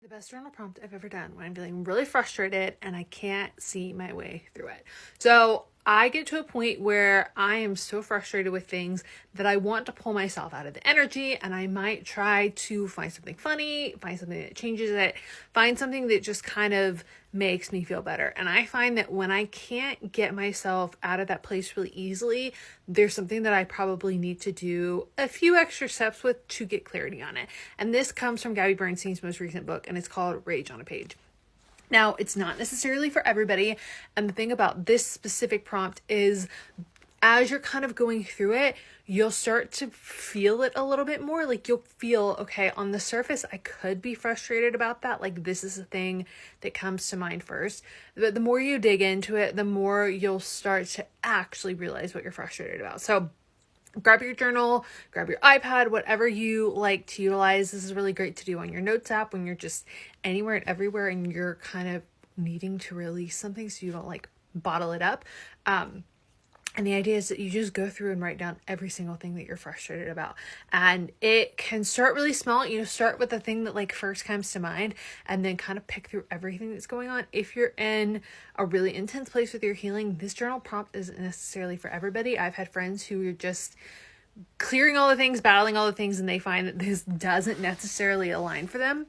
The best journal prompt I've ever done when I'm feeling really frustrated and I can't see my way through it. So I get to a point where I am so frustrated with things that I want to pull myself out of the energy, and I might try to find something funny, find something that changes it, find something that just kind of makes me feel better. And I find that when I can't get myself out of that place really easily, there's something that I probably need to do a few extra steps with to get clarity on it. And this comes from Gabby Bernstein's most recent book, and it's called Rage on a Page. Now, it's not necessarily for everybody. And the thing about this specific prompt is, as you're kind of going through it, you'll start to feel it a little bit more. Like you'll feel, okay, on the surface, I could be frustrated about that. Like this is the thing that comes to mind first. But the more you dig into it, the more you'll start to actually realize what you're frustrated about. So grab your journal, grab your iPad, whatever you like to utilize. This is really great to do on your notes app when you're just anywhere and everywhere and you're kind of needing to release something so you don't like bottle it up. And the idea is that you just go through and write down every single thing that you're frustrated about. And it can start really small. Start with the thing that like first comes to mind and then kind of pick through everything that's going on. If you're in a really intense place with your healing, this journal prompt isn't necessarily for everybody. I've had friends who are just clearing all the things, battling all the things, and they find that this doesn't necessarily align for them.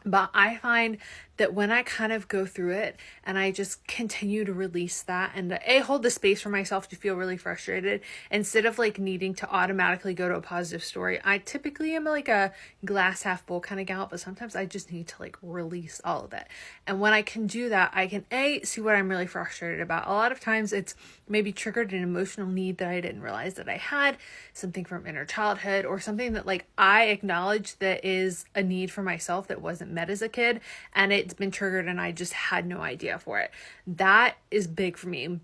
But I find that when I kind of go through it and I just continue to release that and hold the space for myself to feel really frustrated, instead of like needing to automatically go to a positive story, I typically am like a glass half full kind of gal, but sometimes I just need to like release all of it. And when I can do that, I can see what I'm really frustrated about. A lot of times it's maybe triggered an emotional need that I didn't realize that I had, something from inner childhood or something that like I acknowledge that is a need for myself that wasn't met as a kid, and it's been triggered and I just had no idea for it. That is big for me.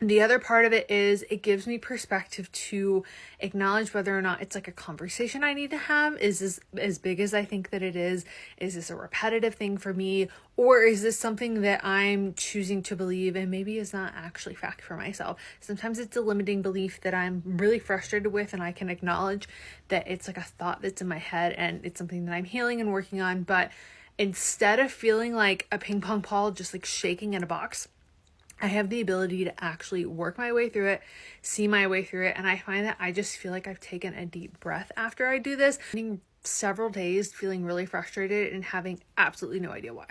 The other part of it is it gives me perspective to acknowledge whether or not it's like a conversation I need to have. Is this as big as I think that it is? Is this a repetitive thing for me? Or is this something that I'm choosing to believe and maybe is not actually fact for myself? Sometimes it's a limiting belief that I'm really frustrated with, and I can acknowledge that it's like a thought that's in my head and it's something that I'm healing and working on. But instead of feeling like a ping pong ball just like shaking in a box, I have the ability to actually work my way through it, see my way through it. And I find that I just feel like I've taken a deep breath after I do this, spending several days feeling really frustrated and having absolutely no idea why.